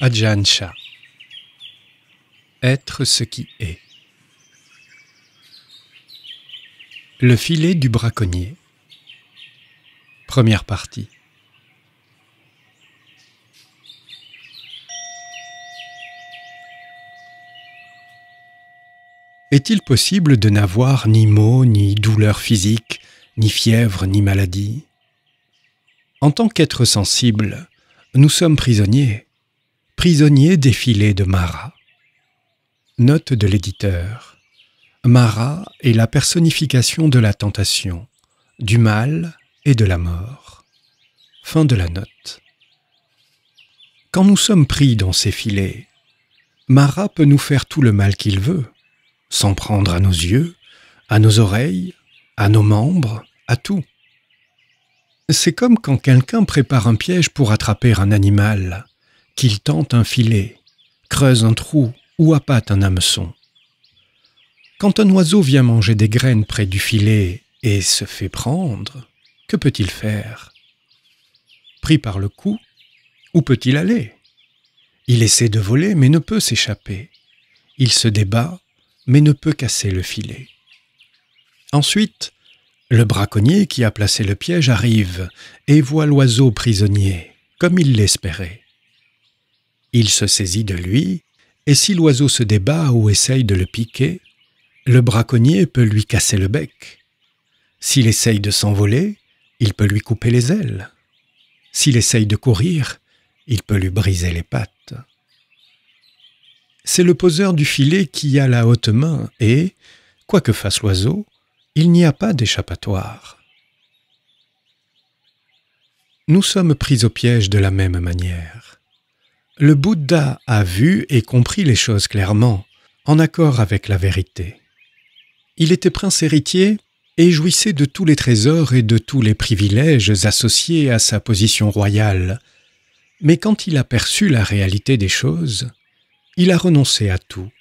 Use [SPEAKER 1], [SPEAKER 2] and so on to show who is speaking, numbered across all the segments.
[SPEAKER 1] Ajahn Chah. Être ce qui est. Le filet du braconnier. Première partie. Est-il possible de n'avoir ni maux, ni douleur physique, ni fièvre, ni maladie? En tant qu'être sensible, nous sommes prisonniers des filets de Mara. Note de l'éditeur. Mara est la personnification de la tentation, du mal et de la mort. Fin de la note. Quand nous sommes pris dans ces filets, Mara peut nous faire tout le mal qu'il veut, s'en prendre à nos yeux, à nos oreilles, à nos membres, à tout. C'est comme quand quelqu'un prépare un piège pour attraper un animal, qu'il tente un filet, creuse un trou ou appâte un hameçon. Quand un oiseau vient manger des graines près du filet et se fait prendre, que peut-il faire? Pris par le cou, où peut-il aller? Il essaie de voler mais ne peut s'échapper. Il se débat mais ne peut casser le filet. Ensuite, le braconnier qui a placé le piège arrive et voit l'oiseau prisonnier, comme il l'espérait. Il se saisit de lui, et si l'oiseau se débat ou essaye de le piquer, le braconnier peut lui casser le bec. S'il essaye de s'envoler, il peut lui couper les ailes. S'il essaye de courir, il peut lui briser les pattes. C'est le poseur du filet qui a la haute main et, quoi que fasse l'oiseau, il n'y a pas d'échappatoire. Nous sommes pris au piège de la même manière. Le Bouddha a vu et compris les choses clairement, en accord avec la vérité. Il était prince héritier et jouissait de tous les trésors et de tous les privilèges associés à sa position royale. Mais quand il a perçu la réalité des choses, il a renoncé à tout.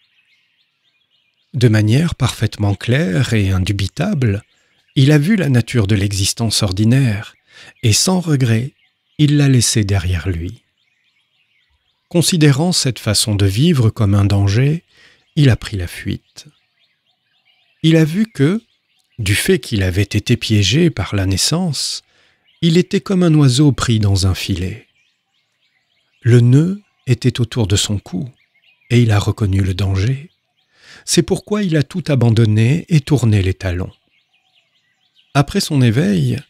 [SPEAKER 1] De manière parfaitement claire et indubitable, il a vu la nature de l'existence ordinaire, et sans regret, il l'a laissée derrière lui. Considérant cette façon de vivre comme un danger, il a pris la fuite. Il a vu que, du fait qu'il avait été piégé par la naissance, il était comme un oiseau pris dans un filet. Le nœud était autour de son cou, et il a reconnu le danger. C'est pourquoi il a tout abandonné et tourné les talons. Après son éveil,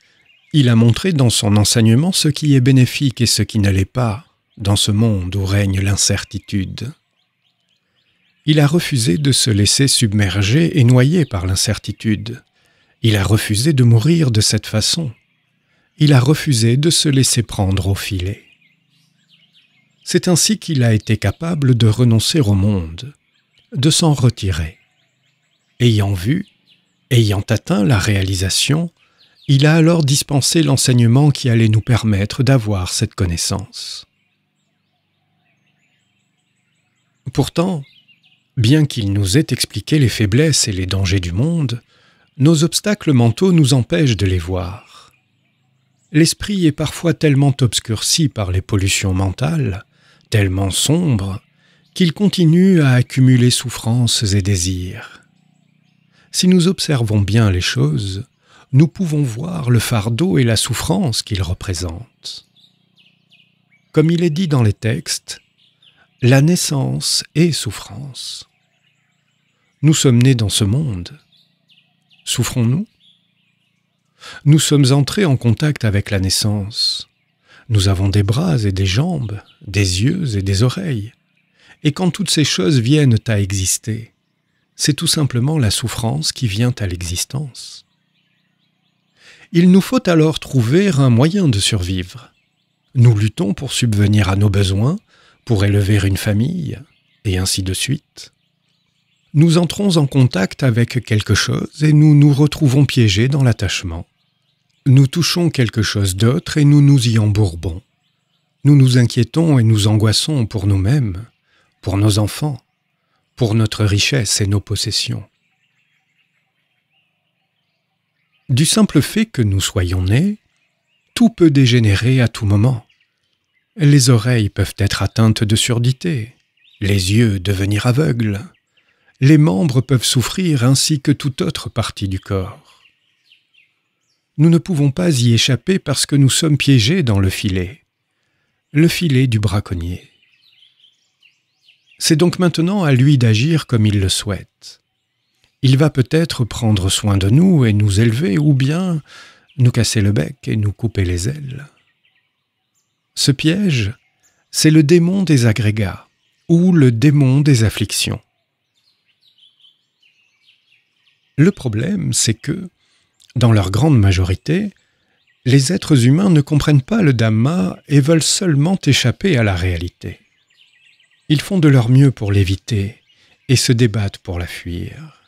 [SPEAKER 1] il a montré dans son enseignement ce qui est bénéfique et ce qui ne l'est pas, dans ce monde où règne l'incertitude. Il a refusé de se laisser submerger et noyer par l'incertitude. Il a refusé de mourir de cette façon. Il a refusé de se laisser prendre au filet. C'est ainsi qu'il a été capable de renoncer au monde, de s'en retirer. Ayant vu, ayant atteint la réalisation, il a alors dispensé l'enseignement qui allait nous permettre d'avoir cette connaissance. Pourtant, bien qu'il nous ait expliqué les faiblesses et les dangers du monde, nos obstacles mentaux nous empêchent de les voir. L'esprit est parfois tellement obscurci par les pollutions mentales, tellement sombre, qu'il continue à accumuler souffrances et désirs. Si nous observons bien les choses, nous pouvons voir le fardeau et la souffrance qu'ils représentent. Comme il est dit dans les textes, la naissance est souffrance. Nous sommes nés dans ce monde. Souffrons-nous? Nous sommes entrés en contact avec la naissance. Nous avons des bras et des jambes, des yeux et des oreilles. Et quand toutes ces choses viennent à exister, c'est tout simplement la souffrance qui vient à l'existence. Il nous faut alors trouver un moyen de survivre. Nous luttons pour subvenir à nos besoins, pour élever une famille, et ainsi de suite. Nous entrons en contact avec quelque chose et nous nous retrouvons piégés dans l'attachement. Nous touchons quelque chose d'autre et nous nous y embourbons. Nous nous inquiétons et nous angoissons pour nous-mêmes, pour nos enfants, pour notre richesse et nos possessions. Du simple fait que nous soyons nés, tout peut dégénérer à tout moment. Les oreilles peuvent être atteintes de surdité, les yeux devenir aveugles, les membres peuvent souffrir ainsi que toute autre partie du corps. Nous ne pouvons pas y échapper parce que nous sommes piégés dans le filet du braconnier. C'est donc maintenant à lui d'agir comme il le souhaite. Il va peut-être prendre soin de nous et nous élever, ou bien nous casser le bec et nous couper les ailes. Ce piège, c'est le démon des agrégats, ou le démon des afflictions. Le problème, c'est que, dans leur grande majorité, les êtres humains ne comprennent pas le Dhamma et veulent seulement échapper à la réalité. Ils font de leur mieux pour l'éviter et se débattent pour la fuir.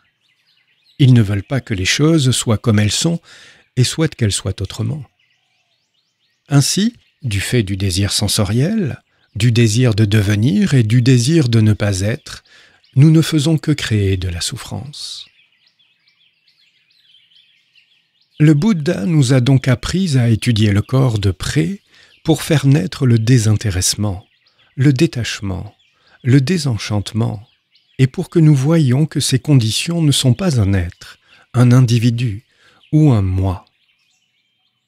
[SPEAKER 1] Ils ne veulent pas que les choses soient comme elles sont et souhaitent qu'elles soient autrement. Ainsi, du fait du désir sensoriel, du désir de devenir et du désir de ne pas être, nous ne faisons que créer de la souffrance. Le Bouddha nous a donc appris à étudier le corps de près pour faire naître le désintéressement, le détachement, le désenchantement, et pour que nous voyions que ces conditions ne sont pas un être, un individu ou un moi.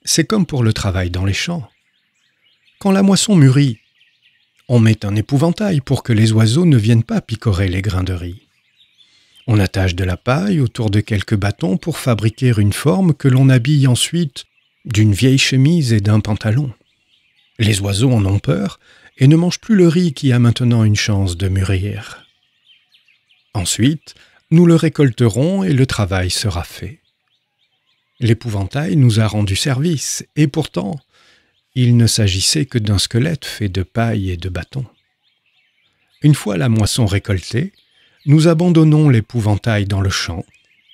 [SPEAKER 1] C'est comme pour le travail dans les champs. Quand la moisson mûrit, on met un épouvantail pour que les oiseaux ne viennent pas picorer les grains de riz. On attache de la paille autour de quelques bâtons pour fabriquer une forme que l'on habille ensuite d'une vieille chemise et d'un pantalon. Les oiseaux en ont peur et ne mangent plus le riz qui a maintenant une chance de mûrir. Ensuite, nous le récolterons et le travail sera fait. L'épouvantail nous a rendu service, et pourtant, il ne s'agissait que d'un squelette fait de paille et de bâtons. Une fois la moisson récoltée, nous abandonnons l'épouvantail dans le champ,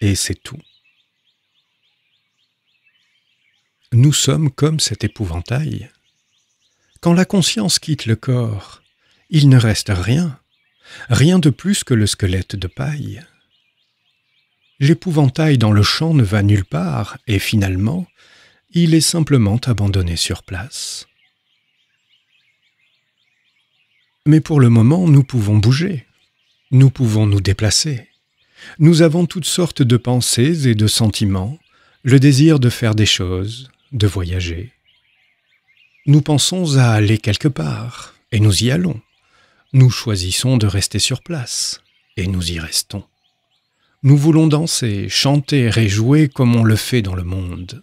[SPEAKER 1] et c'est tout. Nous sommes comme cet épouvantail. Quand la conscience quitte le corps, il ne reste rien, rien de plus que le squelette de paille. L'épouvantail dans le champ ne va nulle part, et finalement, il est simplement abandonné sur place. Mais pour le moment, nous pouvons bouger, nous pouvons nous déplacer. Nous avons toutes sortes de pensées et de sentiments, le désir de faire des choses, de voyager. Nous pensons à aller quelque part, et nous y allons. Nous choisissons de rester sur place, et nous y restons. Nous voulons danser, chanter et jouer comme on le fait dans le monde.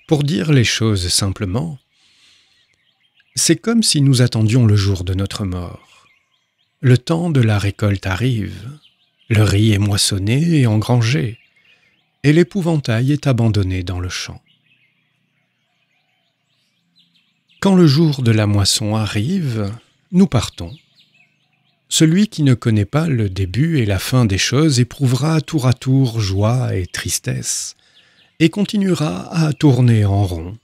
[SPEAKER 1] Pour dire les choses simplement, c'est comme si nous attendions le jour de notre mort. Le temps de la récolte arrive, le riz est moissonné et engrangé, et l'épouvantail est abandonné dans le champ. Quand le jour de la moisson arrive, nous partons. Celui qui ne connaît pas le début et la fin des choses éprouvera tour à tour joie et tristesse, et continuera à tourner en rond,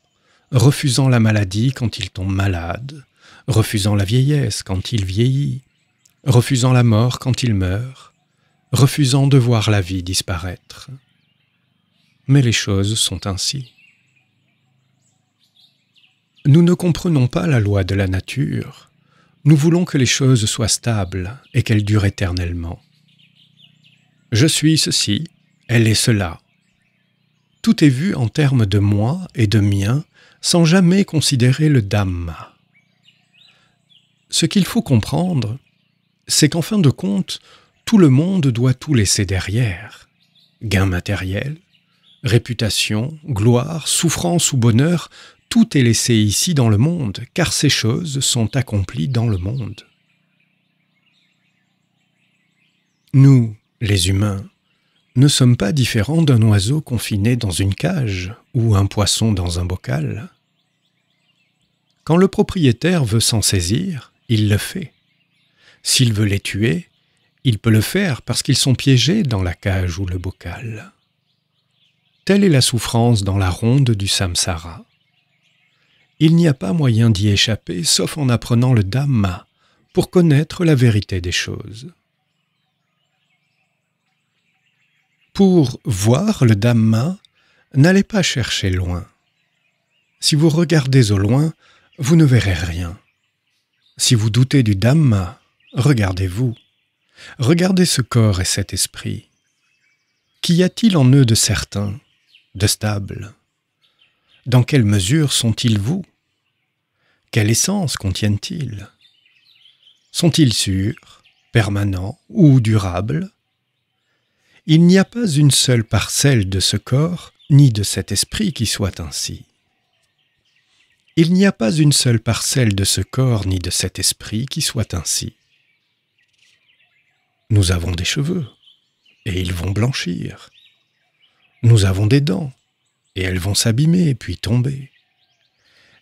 [SPEAKER 1] refusant la maladie quand il tombe malade, refusant la vieillesse quand il vieillit, refusant la mort quand il meurt, refusant de voir la vie disparaître. Mais les choses sont ainsi. Nous ne comprenons pas la loi de la nature. Nous voulons que les choses soient stables et qu'elles durent éternellement. Je suis ceci, elle est cela. Tout est vu en termes de moi et de mien, sans jamais considérer le Dhamma. Ce qu'il faut comprendre, c'est qu'en fin de compte, tout le monde doit tout laisser derrière. Gain matériel, réputation, gloire, souffrance ou bonheur, tout est laissé ici dans le monde, car ces choses sont accomplies dans le monde. Nous, les humains, ne sommes pas différents d'un oiseau confiné dans une cage ou un poisson dans un bocal. Quand le propriétaire veut s'en saisir, il le fait. S'il veut les tuer, il peut le faire parce qu'ils sont piégés dans la cage ou le bocal. Telle est la souffrance dans la ronde du samsara. Il n'y a pas moyen d'y échapper sauf en apprenant le Dhamma pour connaître la vérité des choses. Pour voir le Dhamma, n'allez pas chercher loin. Si vous regardez au loin, vous ne verrez rien. Si vous doutez du Dhamma, regardez-vous. Regardez ce corps et cet esprit. Qu'y a-t-il en eux de certain, de stable? Dans quelle mesure sont-ils vous? Quelle essence contiennent-ils? Sont-ils sûrs, permanents ou durables? Il n'y a pas une seule parcelle de ce corps, ni de cet esprit qui soit ainsi. Il n'y a pas une seule parcelle de ce corps, ni de cet esprit qui soit ainsi. Nous avons des cheveux, et ils vont blanchir. Nous avons des dents, et elles vont s'abîmer puis tomber.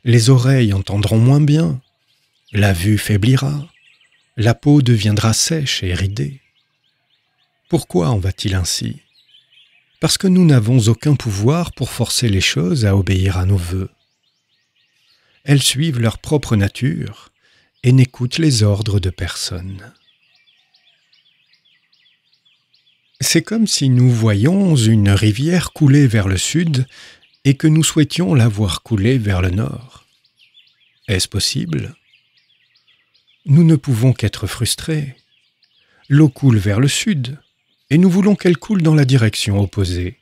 [SPEAKER 1] Les oreilles entendront moins bien, la vue faiblira, la peau deviendra sèche et ridée. Pourquoi en va-t-il ainsi? Parce que nous n'avons aucun pouvoir pour forcer les choses à obéir à nos vœux. Elles suivent leur propre nature et n'écoutent les ordres de personne. C'est comme si nous voyions une rivière couler vers le sud et que nous souhaitions la voir couler vers le nord. Est-ce possible? Nous ne pouvons qu'être frustrés. L'eau coule vers le sud et nous voulons qu'elle coule dans la direction opposée.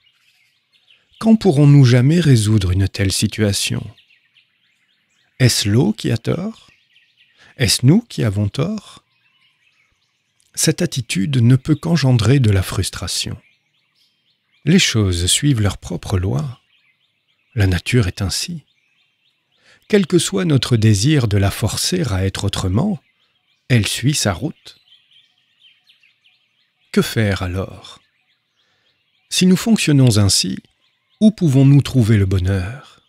[SPEAKER 1] Quand pourrons-nous jamais résoudre une telle situation? Est-ce l'eau qui a tort? Est-ce nous qui avons tort? Cette attitude ne peut qu'engendrer de la frustration. Les choses suivent leur propre loi. La nature est ainsi. Quel que soit notre désir de la forcer à être autrement, elle suit sa route. Que faire alors? Si nous fonctionnons ainsi, où pouvons-nous trouver le bonheur?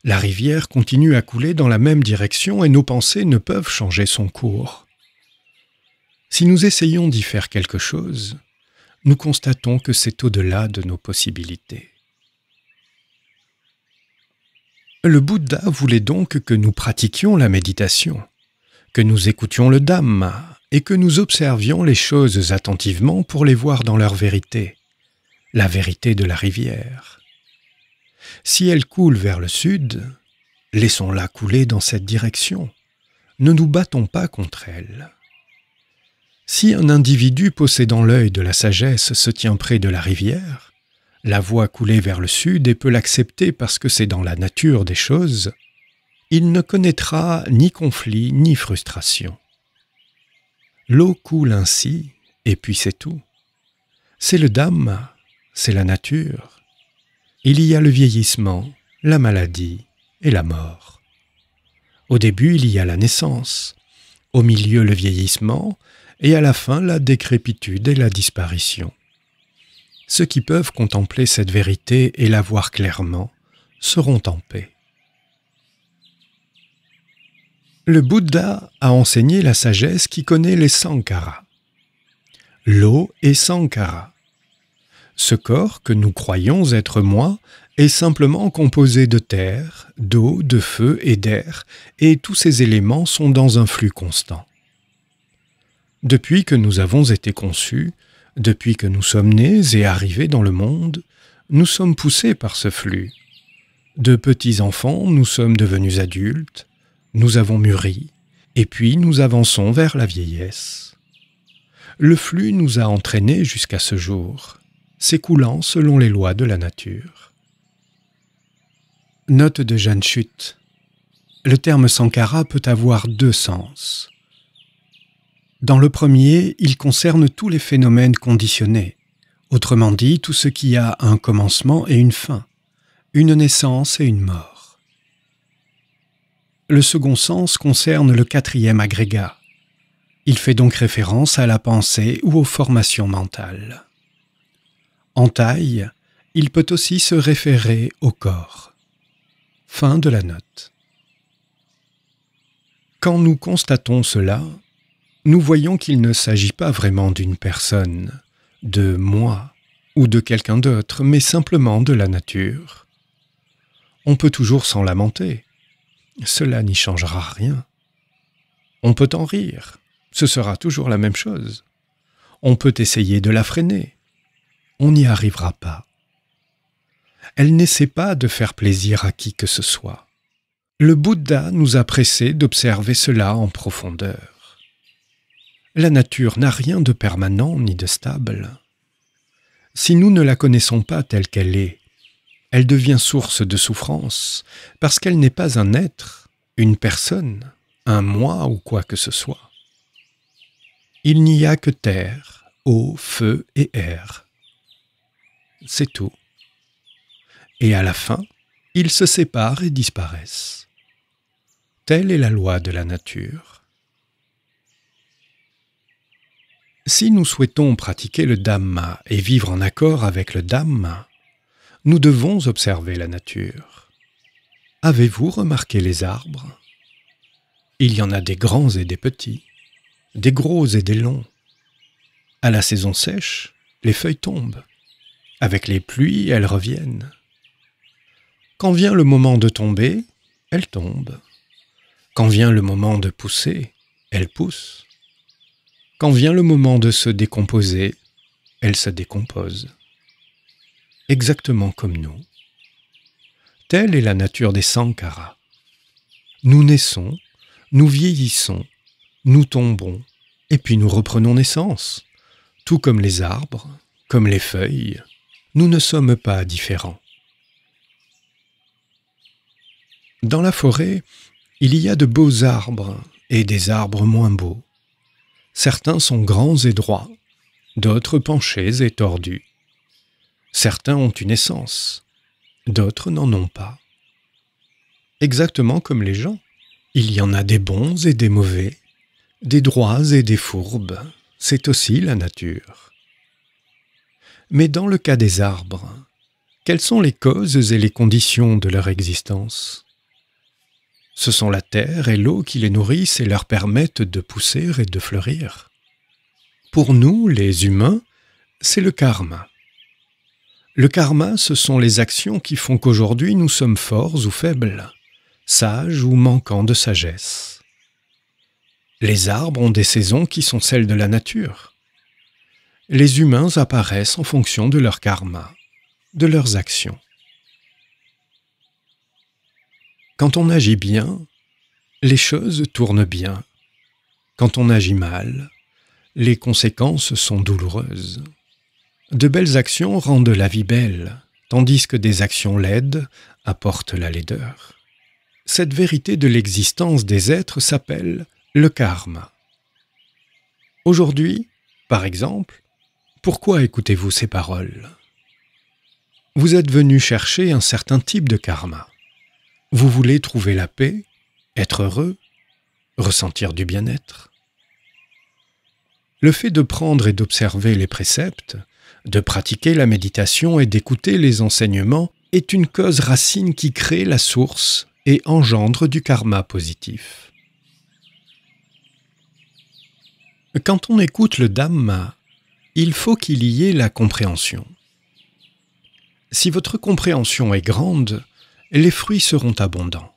[SPEAKER 1] La rivière continue à couler dans la même direction et nos pensées ne peuvent changer son cours. Si nous essayons d'y faire quelque chose, nous constatons que c'est au-delà de nos possibilités. Le Bouddha voulait donc que nous pratiquions la méditation, que nous écoutions le Dhamma et que nous observions les choses attentivement pour les voir dans leur vérité, la vérité de la rivière. Si elle coule vers le sud, laissons-la couler dans cette direction. Ne nous battons pas contre elle. Si un individu possédant l'œil de la sagesse se tient près de la rivière, la voit couler vers le sud et peut l'accepter parce que c'est dans la nature des choses, il ne connaîtra ni conflit ni frustration. L'eau coule ainsi, et puis c'est tout. C'est le Dhamma, c'est la nature. Il y a le vieillissement, la maladie et la mort. Au début, il y a la naissance, au milieu le vieillissement, et à la fin la décrépitude et la disparition. Ceux qui peuvent contempler cette vérité et la voir clairement seront en paix. Le Bouddha a enseigné la sagesse qui connaît les sankharas. L'eau est sankhara. Ce corps que nous croyons être moi est simplement composé de terre, d'eau, de feu et d'air, et tous ces éléments sont dans un flux constant. Depuis que nous avons été conçus, depuis que nous sommes nés et arrivés dans le monde, nous sommes poussés par ce flux. De petits enfants, nous sommes devenus adultes, nous avons mûri, et puis nous avançons vers la vieillesse. Le flux nous a entraînés jusqu'à ce jour, s'écoulant selon les lois de la nature. Note de Jeanne Chute. Le terme sankhara peut avoir deux sens. Dans le premier, il concerne tous les phénomènes conditionnés, autrement dit tout ce qui a un commencement et une fin, une naissance et une mort. Le second sens concerne le quatrième agrégat. Il fait donc référence à la pensée ou aux formations mentales. En taille, il peut aussi se référer au corps. Fin de la note. Quand nous constatons cela, nous voyons qu'il ne s'agit pas vraiment d'une personne, de moi ou de quelqu'un d'autre, mais simplement de la nature. On peut toujours s'en lamenter. Cela n'y changera rien. On peut en rire. Ce sera toujours la même chose. On peut essayer de la freiner. On n'y arrivera pas. Elle n'essaie pas de faire plaisir à qui que ce soit. Le Bouddha nous a pressés d'observer cela en profondeur. La nature n'a rien de permanent ni de stable. Si nous ne la connaissons pas telle qu'elle est, elle devient source de souffrance parce qu'elle n'est pas un être, une personne, un moi ou quoi que ce soit. Il n'y a que terre, eau, feu et air. C'est tout. Et à la fin, ils se séparent et disparaissent. Telle est la loi de la nature. Si nous souhaitons pratiquer le Dhamma et vivre en accord avec le Dhamma, nous devons observer la nature. Avez-vous remarqué les arbres? Il y en a des grands et des petits, des gros et des longs. À la saison sèche, les feuilles tombent. Avec les pluies, elles reviennent. Quand vient le moment de tomber, elles tombent. Quand vient le moment de pousser, elles poussent. Quand vient le moment de se décomposer, elles se décomposent. Exactement comme nous. Telle est la nature des sankharas. Nous naissons, nous vieillissons, nous tombons, et puis nous reprenons naissance. Tout comme les arbres, comme les feuilles, nous ne sommes pas différents. Dans la forêt, il y a de beaux arbres et des arbres moins beaux. Certains sont grands et droits, d'autres penchés et tordus. Certains ont une essence, d'autres n'en ont pas. Exactement comme les gens, il y en a des bons et des mauvais, des droits et des fourbes, c'est aussi la nature. Mais dans le cas des arbres, quelles sont les causes et les conditions de leur existence? Ce sont la terre et l'eau qui les nourrissent et leur permettent de pousser et de fleurir. Pour nous, les humains, c'est le karma. Le karma, ce sont les actions qui font qu'aujourd'hui nous sommes forts ou faibles, sages ou manquants de sagesse. Les arbres ont des saisons qui sont celles de la nature. Les humains apparaissent en fonction de leur karma, de leurs actions. Quand on agit bien, les choses tournent bien. Quand on agit mal, les conséquences sont douloureuses. De belles actions rendent la vie belle, tandis que des actions laides apportent la laideur. Cette vérité de l'existence des êtres s'appelle le karma. Aujourd'hui, par exemple, pourquoi écoutez-vous ces paroles? Vous êtes venu chercher un certain type de karma. Vous voulez trouver la paix, être heureux, ressentir du bien-être. Le fait de prendre et d'observer les préceptes, de pratiquer la méditation et d'écouter les enseignements est une cause racine qui crée la source et engendre du karma positif. Quand on écoute le Dhamma, il faut qu'il y ait la compréhension. Si votre compréhension est grande, les fruits seront abondants.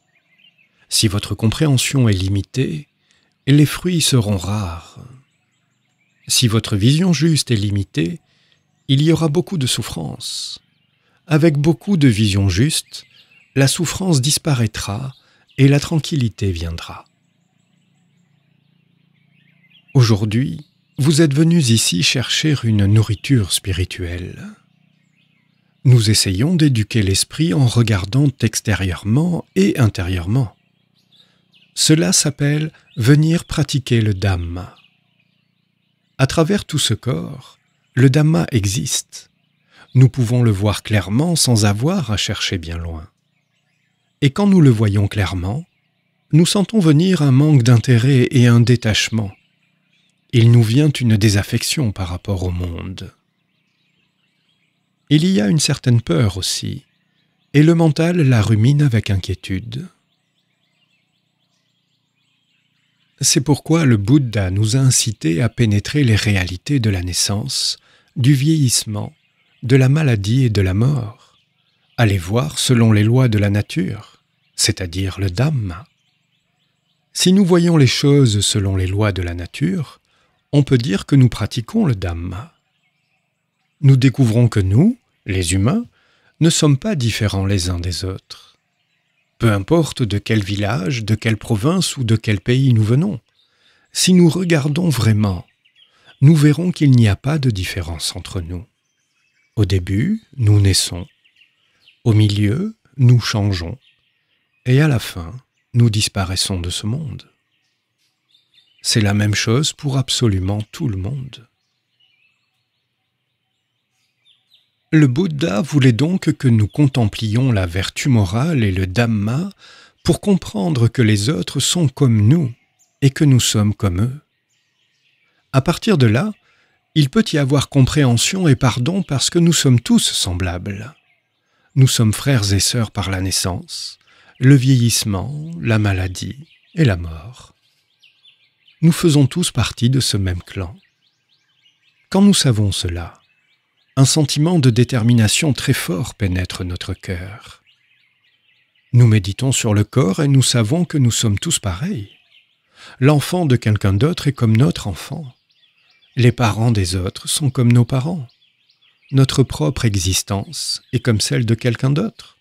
[SPEAKER 1] Si votre compréhension est limitée, les fruits seront rares. Si votre vision juste est limitée, il y aura beaucoup de souffrance. Avec beaucoup de vision juste, la souffrance disparaîtra et la tranquillité viendra. Aujourd'hui, vous êtes venus ici chercher une nourriture spirituelle. Nous essayons d'éduquer l'esprit en regardant extérieurement et intérieurement. Cela s'appelle venir pratiquer le Dhamma. À travers tout ce corps, le Dhamma existe. Nous pouvons le voir clairement sans avoir à chercher bien loin. Et quand nous le voyons clairement, nous sentons venir un manque d'intérêt et un détachement. Il nous vient une désaffection par rapport au monde. Il y a une certaine peur aussi, et le mental la rumine avec inquiétude. C'est pourquoi le Bouddha nous a incités à pénétrer les réalités de la naissance, du vieillissement, de la maladie et de la mort, à les voir selon les lois de la nature, c'est-à-dire le Dhamma. Si nous voyons les choses selon les lois de la nature, on peut dire que nous pratiquons le Dhamma. Nous découvrons que nous, les humains, ne sommes pas différents les uns des autres. peu importe de quel village, de quelle province ou de quel pays nous venons. Si nous regardons vraiment, nous verrons qu'il n'y a pas de différence entre nous. Au début, nous naissons. Au milieu, nous changeons. Et à la fin, nous disparaissons de ce monde. C'est la même chose pour absolument tout le monde. Le Bouddha voulait donc que nous contemplions la vertu morale et le Dhamma pour comprendre que les autres sont comme nous et que nous sommes comme eux. À partir de là, il peut y avoir compréhension et pardon parce que nous sommes tous semblables. Nous sommes frères et sœurs par la naissance, le vieillissement, la maladie et la mort. Nous faisons tous partie de ce même clan. Quand nous savons cela, un sentiment de détermination très fort pénètre notre cœur. Nous méditons sur le corps et nous savons que nous sommes tous pareils. L'enfant de quelqu'un d'autre est comme notre enfant. Les parents des autres sont comme nos parents. Notre propre existence est comme celle de quelqu'un d'autre.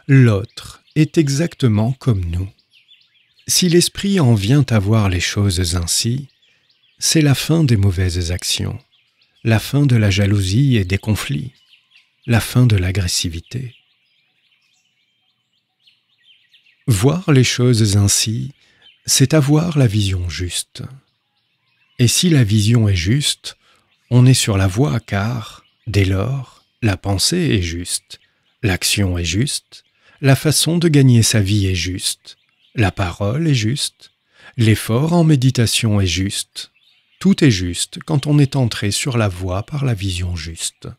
[SPEAKER 1] L'autre est exactement comme nous. Si l'esprit en vient à voir les choses ainsi, c'est la fin des mauvaises actions, la fin de la jalousie et des conflits, la fin de l'agressivité. Voir les choses ainsi, c'est avoir la vision juste. Et si la vision est juste, on est sur la voie car, dès lors, la pensée est juste, l'action est juste, la façon de gagner sa vie est juste, la parole est juste, l'effort en méditation est juste. Tout est juste quand on est entré sur la voie par la vision juste.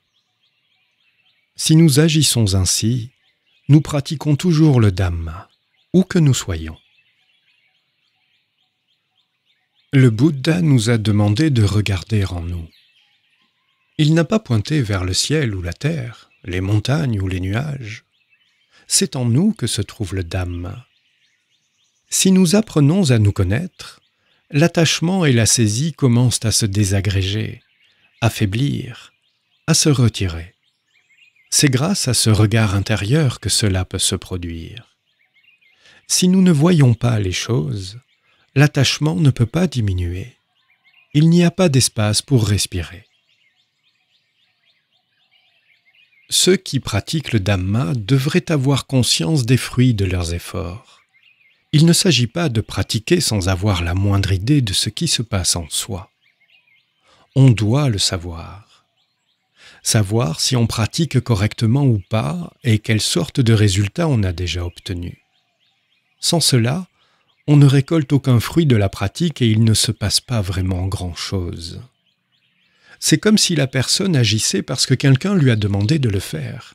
[SPEAKER 1] Si nous agissons ainsi, nous pratiquons toujours le Dhamma, où que nous soyons. Le Bouddha nous a demandé de regarder en nous. Il n'a pas pointé vers le ciel ou la terre, les montagnes ou les nuages. C'est en nous que se trouve le Dhamma. Si nous apprenons à nous connaître, l'attachement et la saisie commencent à se désagréger, à faiblir, à se retirer. C'est grâce à ce regard intérieur que cela peut se produire. Si nous ne voyons pas les choses, l'attachement ne peut pas diminuer. Il n'y a pas d'espace pour respirer. Ceux qui pratiquent le Dhamma devraient avoir conscience des fruits de leurs efforts. Il ne s'agit pas de pratiquer sans avoir la moindre idée de ce qui se passe en soi. On doit le savoir. Savoir si on pratique correctement ou pas et quelle sorte de résultats on a déjà obtenu. Sans cela, on ne récolte aucun fruit de la pratique et il ne se passe pas vraiment grand-chose. C'est comme si la personne agissait parce que quelqu'un lui a demandé de le faire,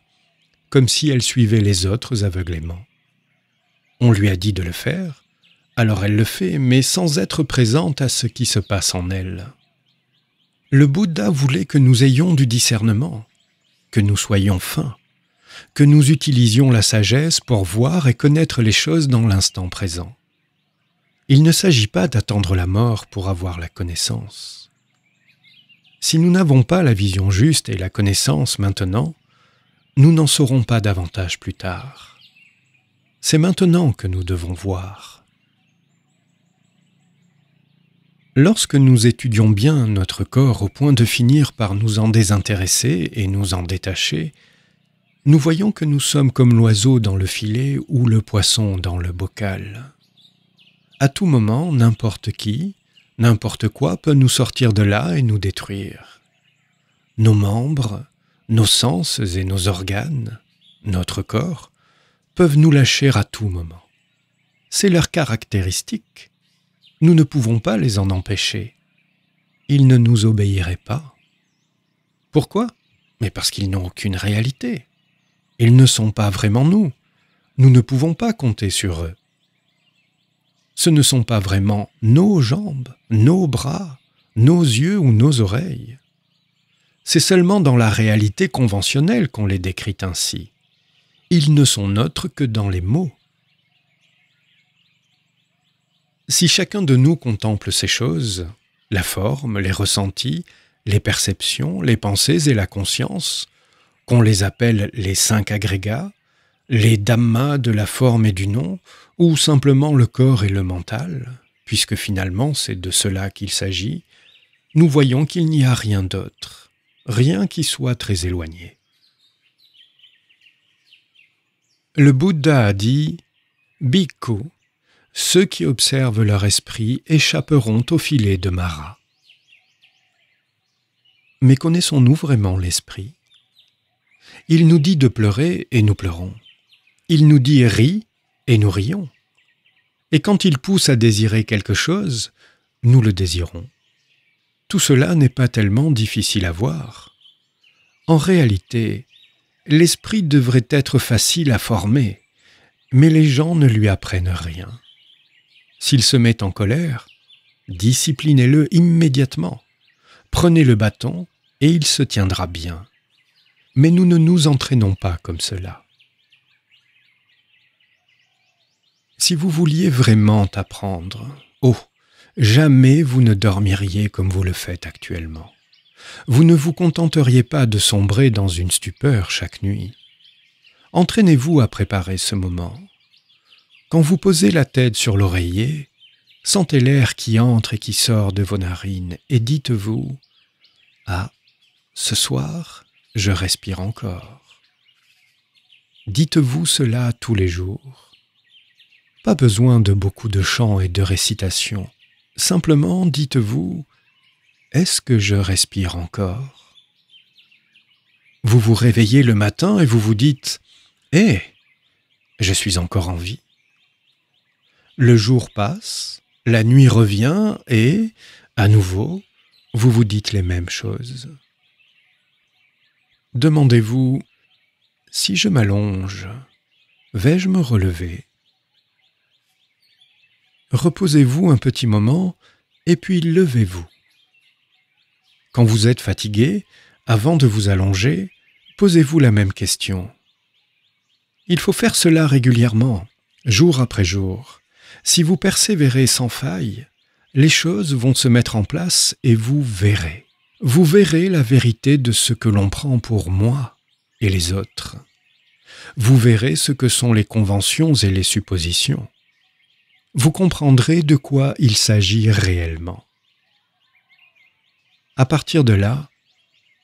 [SPEAKER 1] comme si elle suivait les autres aveuglément. On lui a dit de le faire, alors elle le fait, mais sans être présente à ce qui se passe en elle. Le Bouddha voulait que nous ayons du discernement, que nous soyons fins, que nous utilisions la sagesse pour voir et connaître les choses dans l'instant présent. Il ne s'agit pas d'attendre la mort pour avoir la connaissance. Si nous n'avons pas la vision juste et la connaissance maintenant, nous n'en saurons pas davantage plus tard. C'est maintenant que nous devons voir. Lorsque nous étudions bien notre corps au point de finir par nous en désintéresser et nous en détacher, nous voyons que nous sommes comme l'oiseau dans le filet ou le poisson dans le bocal. À tout moment, n'importe qui, n'importe quoi peut nous sortir de là et nous détruire. Nos membres, nos sens et nos organes, notre corps, peuvent nous lâcher à tout moment. C'est leur caractéristique. Nous ne pouvons pas les en empêcher. Ils ne nous obéiraient pas. Pourquoi? Mais parce qu'ils n'ont aucune réalité. Ils ne sont pas vraiment nous. Nous ne pouvons pas compter sur eux. Ce ne sont pas vraiment nos jambes, nos bras, nos yeux ou nos oreilles. C'est seulement dans la réalité conventionnelle qu'on les décrit ainsi. Ils ne sont neutres que dans les mots. Si chacun de nous contemple ces choses, la forme, les ressentis, les perceptions, les pensées et la conscience, qu'on les appelle les 5 agrégats, les dhammas de la forme et du nom, ou simplement le corps et le mental, puisque finalement c'est de cela qu'il s'agit, nous voyons qu'il n'y a rien d'autre, rien qui soit très éloigné. Le Bouddha a dit « Bhikkhu, ceux qui observent leur esprit échapperont au filet de Mara ». Mais connaissons-nous vraiment l'esprit? Il nous dit de pleurer et nous pleurons. Il nous dit « ris » et nous rions. Et quand il pousse à désirer quelque chose, nous le désirons. Tout cela n'est pas tellement difficile à voir. En réalité, l'esprit devrait être facile à former, mais les gens ne lui apprennent rien. S'il se met en colère, disciplinez-le immédiatement. Prenez le bâton et il se tiendra bien. Mais nous ne nous entraînons pas comme cela. Si vous vouliez vraiment apprendre, jamais vous ne dormiriez comme vous le faites actuellement. Vous ne vous contenteriez pas de sombrer dans une stupeur chaque nuit. Entraînez-vous à préparer ce moment. Quand vous posez la tête sur l'oreiller, sentez l'air qui entre et qui sort de vos narines et dites-vous « Ah, ce soir, je respire encore ». Dites-vous cela tous les jours. Pas besoin de beaucoup de chants et de récitations. Simplement dites-vous « Est-ce que je respire encore ?» Vous vous réveillez le matin et vous vous dites « je suis encore en vie ». Le jour passe, la nuit revient et, à nouveau, vous vous dites les mêmes choses. Demandez-vous « Si je m'allonge, vais-je me relever ?» Reposez-vous un petit moment et puis levez-vous. Quand vous êtes fatigué, avant de vous allonger, posez-vous la même question. Il faut faire cela régulièrement, jour après jour. Si vous persévérez sans faille, les choses vont se mettre en place et vous verrez. Vous verrez la vérité de ce que l'on prend pour moi et les autres. Vous verrez ce que sont les conventions et les suppositions. Vous comprendrez de quoi il s'agit réellement. À partir de là,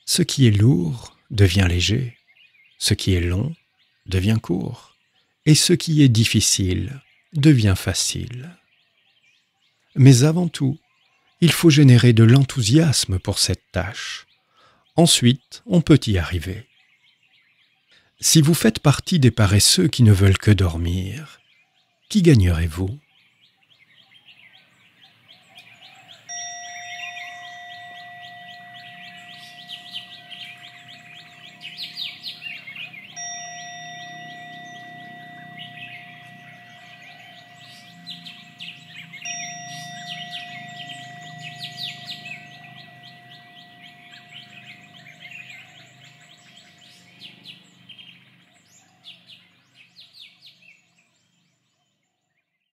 [SPEAKER 1] ce qui est lourd devient léger, ce qui est long devient court, et ce qui est difficile devient facile. Mais avant tout, il faut générer de l'enthousiasme pour cette tâche. Ensuite, on peut y arriver. Si vous faites partie des paresseux qui ne veulent que dormir, qui gagnerez-vous ?